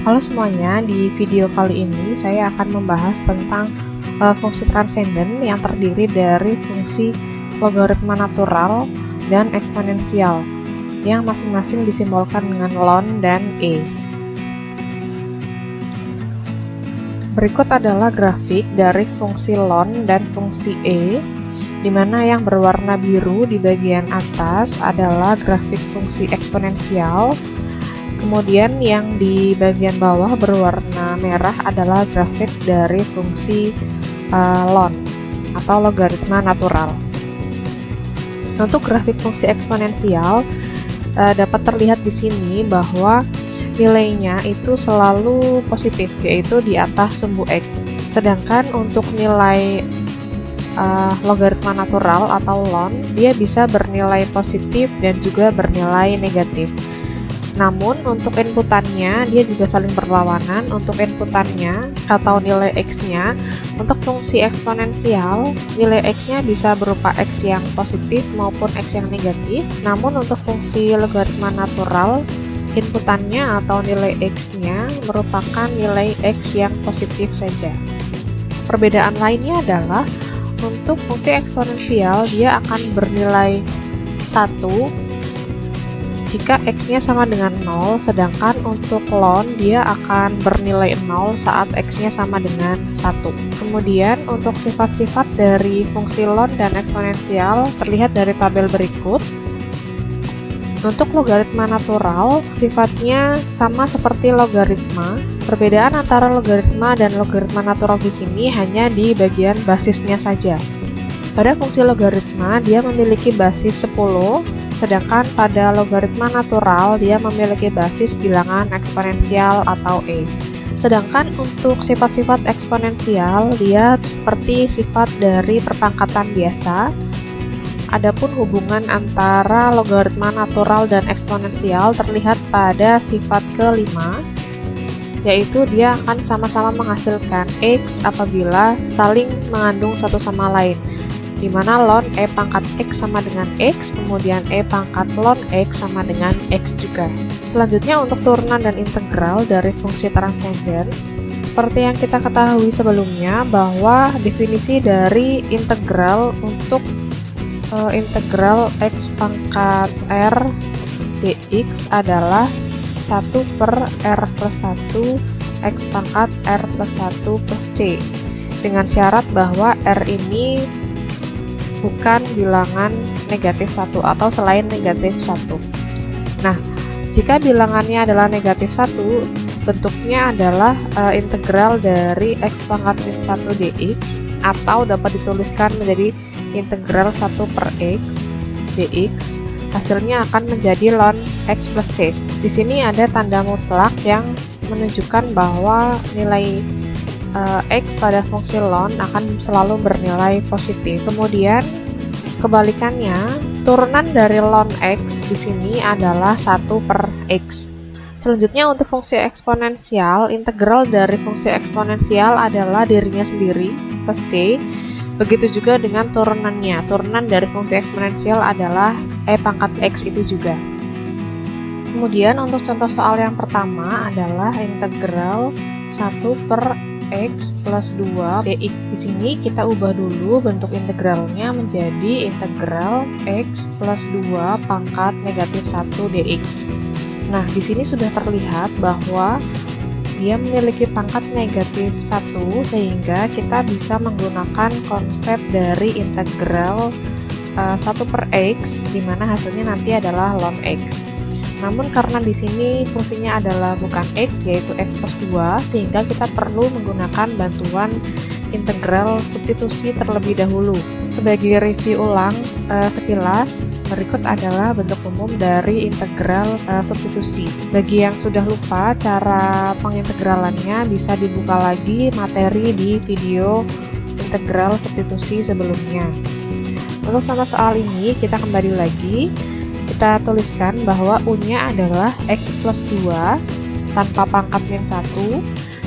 Halo semuanya, di video kali ini saya akan membahas tentang fungsi transenden yang terdiri dari fungsi logaritma natural dan eksponensial yang masing-masing disimbolkan dengan ln dan e. Berikut adalah grafik dari fungsi ln dan fungsi e, di mana yang berwarna biru di bagian atas adalah grafik fungsi eksponensial. Kemudian yang di bagian bawah berwarna merah adalah grafik dari fungsi ln atau logaritma natural. Untuk grafik fungsi eksponensial dapat terlihat di sini bahwa nilainya itu selalu positif, yaitu di atas sumbu X. Sedangkan untuk nilai logaritma natural atau ln, dia bisa bernilai positif dan juga bernilai negatif. Namun untuk inputannya dia juga saling berlawanan. Untuk inputannya atau nilai X-nya, untuk fungsi eksponensial nilai X-nya bisa berupa X yang positif maupun X yang negatif. Namun untuk fungsi logaritma natural, inputannya atau nilai X-nya merupakan nilai X yang positif saja. Perbedaan lainnya adalah untuk fungsi eksponensial dia akan bernilai 1 jika X-nya sama dengan 0, sedangkan untuk ln dia akan bernilai 0 saat X-nya sama dengan 1. Kemudian untuk sifat-sifat dari fungsi ln dan eksponensial terlihat dari tabel berikut. Untuk logaritma natural, sifatnya sama seperti logaritma. Perbedaan antara logaritma dan logaritma natural di sini hanya di bagian basisnya saja. Pada fungsi logaritma, dia memiliki basis 10, sedangkan pada logaritma natural dia memiliki basis bilangan eksponensial atau e. Sedangkan untuk sifat-sifat eksponensial dia seperti sifat dari perpangkatan biasa. Adapun hubungan antara logaritma natural dan eksponensial terlihat pada sifat kelima, yaitu dia akan sama-sama menghasilkan X apabila saling mengandung satu sama lain, di mana ln e pangkat X sama dengan X, kemudian e pangkat ln X sama dengan X juga. Selanjutnya untuk turunan dan integral dari fungsi transenden. Seperti yang kita ketahui sebelumnya bahwa definisi dari integral untuk integral X pangkat R dx adalah 1 per R plus 1 X pangkat R plus 1 plus C, dengan syarat bahwa R ini bukan bilangan negatif 1 atau selain negatif 1. Nah, jika bilangannya adalah negatif 1, bentuknya adalah integral dari X pangkat 1 dx, atau dapat dituliskan menjadi integral 1 per X dx. Hasilnya akan menjadi ln X plus C. Di sini ada tanda mutlak yang menunjukkan bahwa nilai X pada fungsi ln akan selalu bernilai positif. Kemudian kebalikannya, turunan dari ln X di sini adalah 1 per X. Selanjutnya untuk fungsi eksponensial, integral dari fungsi eksponensial adalah dirinya sendiri plus C. Begitu juga dengan turunannya. Turunan dari fungsi eksponensial adalah e pangkat X itu juga. Kemudian untuk contoh soal yang pertama adalah integral 1 per X plus 2 dx. Di sini kita ubah dulu bentuk integralnya menjadi integral X plus 2 pangkat negatif 1 dx. Nah, di sini sudah terlihat bahwa dia memiliki pangkat negatif 1, sehingga kita bisa menggunakan konsep dari integral 1 per X, di mana hasilnya nanti adalah ln X. Namun karena di sini fungsinya adalah bukan X, yaitu X plus 2, sehingga kita perlu menggunakan bantuan integral substitusi terlebih dahulu. Sebagai review ulang sekilas, berikut adalah bentuk umum dari integral substitusi. Bagi yang sudah lupa cara pengintegralannya, bisa dibuka lagi materi di video integral substitusi sebelumnya. Untuk contoh soal ini, kita kembali lagi. Kita tuliskan bahwa U-nya adalah X plus 2 tanpa pangkat yang 1.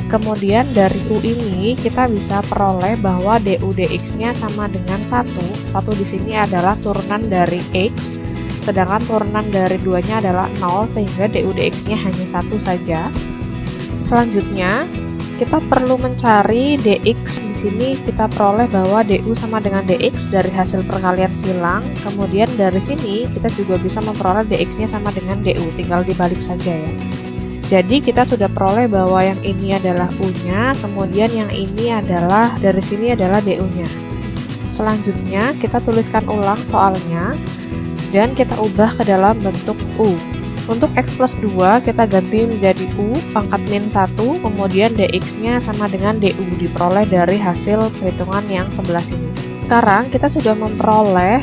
Kemudian dari U ini kita bisa peroleh bahwa du dx-nya sama dengan 1. 1 di sini adalah turunan dari X, sedangkan turunan dari 2-nya adalah 0, sehingga du dx-nya hanya 1 saja. Selanjutnya, kita perlu mencari dx. Di sini kita peroleh bahwa du sama dengan dx dari hasil perkalian silang. Kemudian dari sini kita juga bisa memperoleh dx-nya sama dengan du, tinggal dibalik saja ya. Jadi kita sudah peroleh bahwa yang ini adalah u-nya, kemudian yang ini adalah dari sini adalah du-nya. Selanjutnya kita tuliskan ulang soalnya dan kita ubah ke dalam bentuk u. Untuk x plus 2 kita ganti menjadi u pangkat min 1, kemudian dx-nya sama dengan du, diperoleh dari hasil perhitungan yang sebelah sini. Sekarang kita sudah memperoleh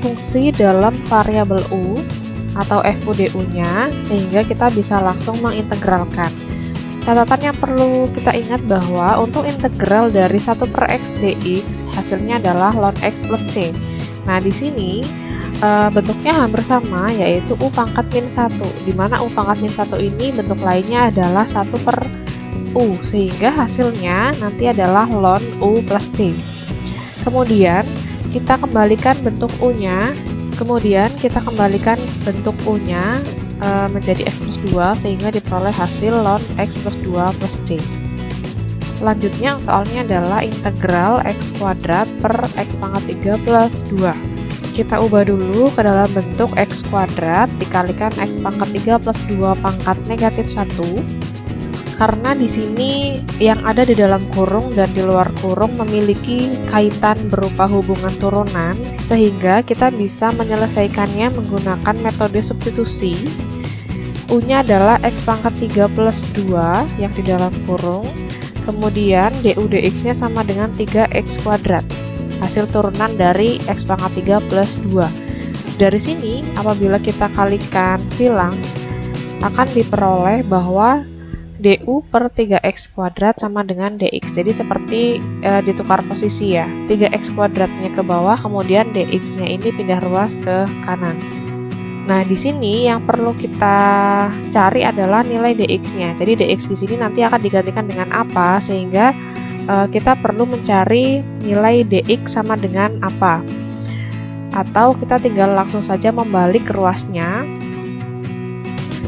fungsi dalam variabel u atau fu du-nya, sehingga kita bisa langsung mengintegralkan. Catatan yang perlu kita ingat bahwa untuk integral dari 1 per x dx, hasilnya adalah ln x plus c. Nah, di sini bentuknya hampir sama, yaitu u pangkat min 1, di mana u pangkat min 1 ini bentuk lainnya adalah 1 per u, sehingga hasilnya nanti adalah ln u plus c. Kemudian kita kembalikan bentuk u-nya, menjadi x plus 2, sehingga diperoleh hasil ln x plus 2 plus c. Selanjutnya soalnya adalah integral x kuadrat per x pangkat 3 plus 2. Kita ubah dulu ke dalam bentuk x kuadrat dikalikan x pangkat 3 plus 2 pangkat negatif 1, karena di sini yang ada di dalam kurung dan di luar kurung memiliki kaitan berupa hubungan turunan, sehingga kita bisa menyelesaikannya menggunakan metode substitusi. U-nya adalah x pangkat 3 plus 2 yang di dalam kurung, kemudian du dx-nya sama dengan 3x kuadrat, hasil turunan dari x pangkat 3 plus 2. Dari sini, apabila kita kalikan silang, akan diperoleh bahwa du per 3x kuadrat sama dengan dx. Jadi seperti ditukar posisi ya, 3x kuadratnya ke bawah, kemudian dx-nya ini pindah ruas ke kanan. Nah, di sini yang perlu kita cari adalah nilai dx-nya. Jadi dx di sini nanti akan digantikan dengan apa, sehingga kita perlu mencari nilai dx sama dengan apa, atau kita tinggal langsung saja membalik ruasnya,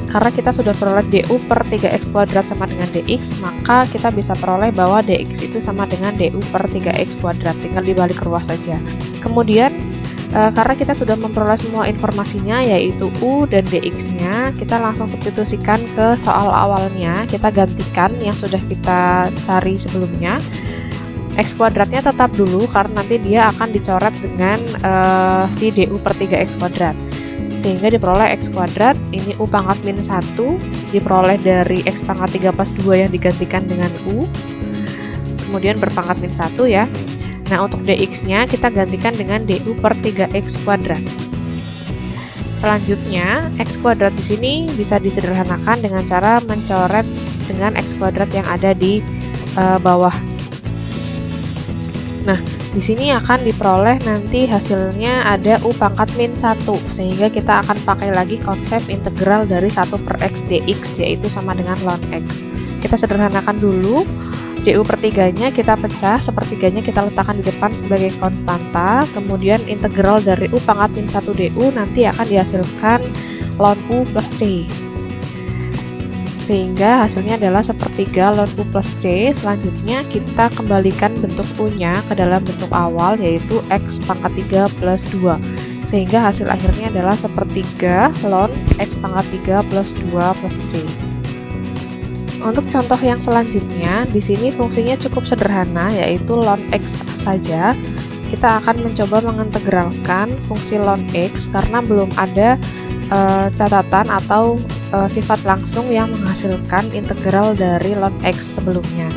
karena kita sudah peroleh du per 3x kuadrat sama dengan dx, maka kita bisa peroleh bahwa dx itu sama dengan du per 3x kuadrat, tinggal dibalik ruas saja. Kemudian karena kita sudah memperoleh semua informasinya, yaitu u dan dx-nya, kita langsung substitusikan ke soal awalnya. Kita gantikan yang sudah kita cari sebelumnya. X kuadratnya tetap dulu karena nanti dia akan dicoret dengan si du per 3x kuadrat, sehingga diperoleh x kuadrat, ini u pangkat min 1 diperoleh dari x pangkat 3 plus 2 yang digantikan dengan u, kemudian berpangkat min 1 ya. Nah, untuk dx-nya kita gantikan dengan du per 3x kuadrat. Selanjutnya, x kuadrat di sini bisa disederhanakan dengan cara mencoret dengan x kuadrat yang ada di bawah. Nah, di sini akan diperoleh nanti hasilnya ada u pangkat min 1, sehingga kita akan pakai lagi konsep integral dari 1 per x dx, yaitu sama dengan ln x. Kita sederhanakan dulu. Du per 3-nya kita pecah, sepertiganya kita letakkan di depan sebagai konstanta, kemudian integral dari u pangkat min 1 du nanti akan dihasilkan ln u plus c, sehingga hasilnya adalah sepertiga ln u plus c. Selanjutnya kita kembalikan bentuk u-nya ke dalam bentuk awal, yaitu x pangkat 3 plus 2, sehingga hasil akhirnya adalah sepertiga ln x pangkat 3 plus 2 plus c. Untuk contoh yang selanjutnya, di sini fungsinya cukup sederhana, yaitu ln x saja. Kita akan mencoba mengintegralkan fungsi ln x karena belum ada catatan atau sifat langsung yang menghasilkan integral dari ln x sebelumnya.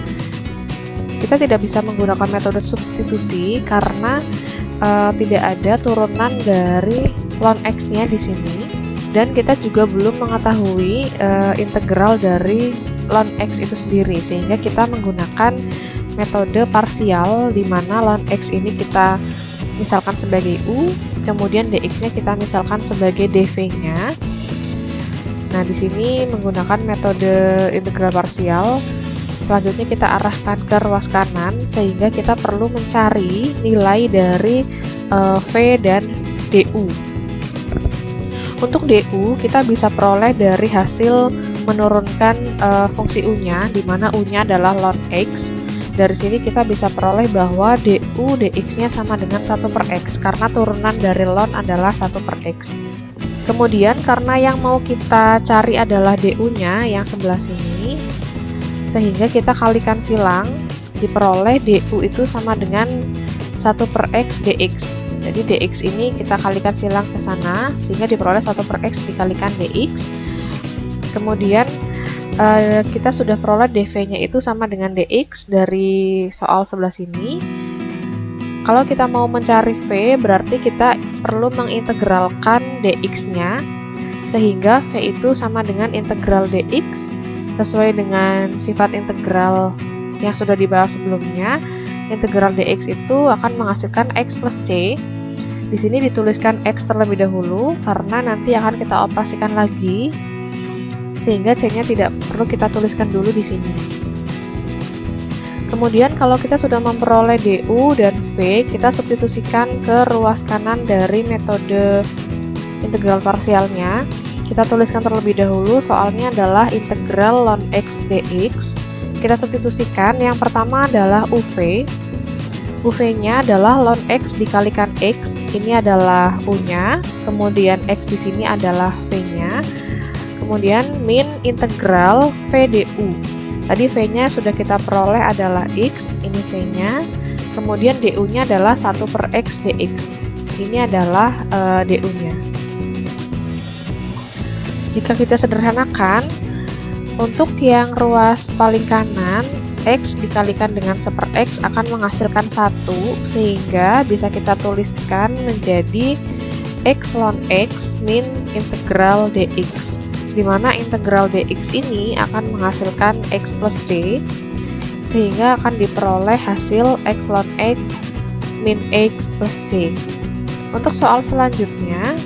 Kita tidak bisa menggunakan metode substitusi karena tidak ada turunan dari ln x-nya di sini, dan kita juga belum mengetahui integral dari ln x itu sendiri, sehingga kita menggunakan metode parsial, di mana ln x ini kita misalkan sebagai u, kemudian dx-nya kita misalkan sebagai dv-nya. Nah, di sini menggunakan metode integral parsial. Selanjutnya kita arahkan ke ruas kanan, sehingga kita perlu mencari nilai dari v dan du. Untuk du kita bisa peroleh dari hasil menurunkan fungsi u-nya, di mana u-nya adalah ln x. Dari sini kita bisa peroleh bahwa du dx-nya sama dengan 1/x, karena turunan dari ln adalah 1/x. Kemudian karena yang mau kita cari adalah du-nya yang sebelah sini, sehingga kita kalikan silang, diperoleh du itu sama dengan 1/x dx. Jadi dx ini kita kalikan silang ke sana, sehingga diperoleh 1/x dikalikan dx. Kemudian kita sudah peroleh dv-nya itu sama dengan dx dari soal sebelah sini. Kalau kita mau mencari v, berarti kita perlu mengintegralkan dx-nya, sehingga v itu sama dengan integral dx. Sesuai dengan sifat integral yang sudah dibahas sebelumnya, integral dx itu akan menghasilkan x plus c. Di sini dituliskan x terlebih dahulu, karena nanti akan kita operasikan lagi, sehingga c-nya tidak perlu kita tuliskan dulu di sini. Kemudian kalau kita sudah memperoleh du dan v, kita substitusikan ke ruas kanan dari metode integral parsialnya. Kita tuliskan terlebih dahulu, soalnya adalah integral ln x dx. Kita substitusikan, yang pertama adalah uv. uv-nya adalah ln x dikalikan x, ini adalah u-nya, kemudian x di sini adalah v-nya. Kemudian min integral v du. Tadi v-nya sudah kita peroleh adalah x, ini v-nya. Kemudian du-nya adalah 1/x dx. Ini adalah du-nya. Jika kita sederhanakan, untuk yang ruas paling kanan, x dikalikan dengan 1/x akan menghasilkan 1, sehingga bisa kita tuliskan menjadi x ln x min integral dx, di mana integral dx ini akan menghasilkan x plus c, sehingga akan diperoleh hasil x ln x min x plus c. Untuk soal selanjutnya,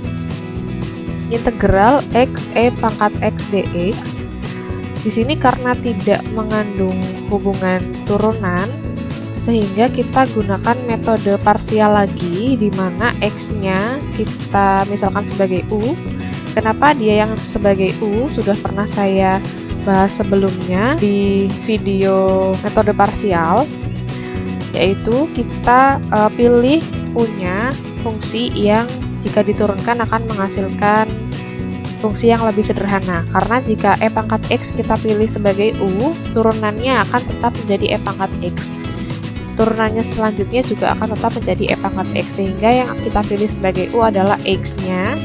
integral x e pangkat x dx. Di sini karena tidak mengandung hubungan turunan, sehingga kita gunakan metode parsial lagi, di mana x-nya kita misalkan sebagai u. Kenapa dia yang sebagai u? Sudah pernah saya bahas sebelumnya di video metode parsial, yaitu kita pilih u-nya fungsi yang jika diturunkan akan menghasilkan fungsi yang lebih sederhana. Karena jika e pangkat x kita pilih sebagai u, turunannya akan tetap menjadi e pangkat x. Turunannya selanjutnya juga akan tetap menjadi e pangkat x, sehingga yang kita pilih sebagai u adalah x-nya,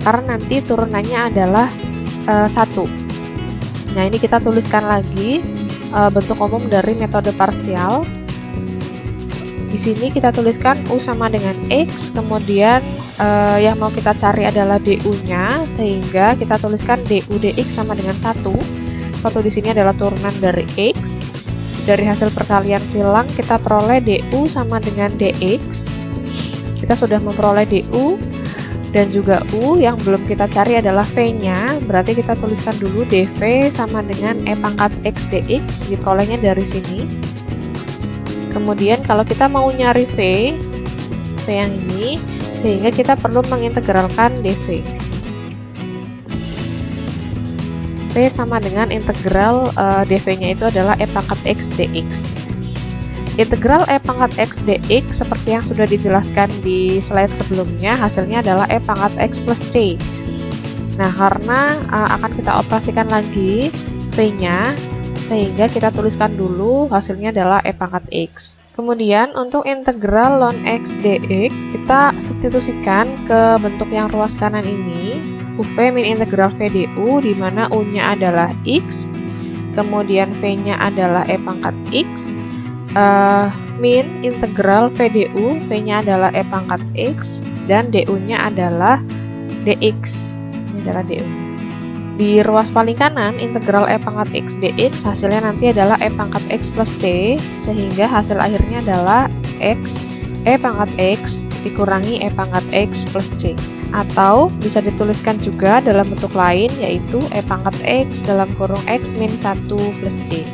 karena nanti turunannya adalah 1. Nah, ini kita tuliskan lagi bentuk umum dari metode parsial. Di sini kita tuliskan u sama dengan x, kemudian yang mau kita cari adalah du-nya, sehingga kita tuliskan du dx sama dengan 1. 1 di sini adalah turunan dari x. Dari hasil perkalian silang kita peroleh du sama dengan dx. Kita sudah memperoleh du dan juga u. Yang belum kita cari adalah v-nya, berarti kita tuliskan dulu dv sama dengan e pangkat x dx, diperolehnya dari sini. Kemudian kalau kita mau nyari v yang ini, sehingga kita perlu mengintegralkan dv. V sama dengan integral dv-nya itu adalah e pangkat x dx. Integral e pangkat x dx seperti yang sudah dijelaskan di slide sebelumnya, hasilnya adalah e pangkat x plus c. Nah, karena akan kita operasikan lagi v-nya, sehingga kita tuliskan dulu hasilnya adalah e pangkat x. Kemudian untuk integral ln x dx, kita substitusikan ke bentuk yang ruas kanan ini, uv min integral v du, di mana u-nya adalah x, kemudian v-nya adalah e pangkat x, min integral v du, v-nya adalah e pangkat x, dan du-nya adalah dx. Ini adalah du. Di ruas paling kanan, integral e pangkat x dx hasilnya nanti adalah e pangkat x plus c, sehingga hasil akhirnya adalah x e pangkat x dikurangi e pangkat x plus c. Atau bisa dituliskan juga dalam bentuk lain, yaitu e pangkat x dalam kurung x min 1 plus c.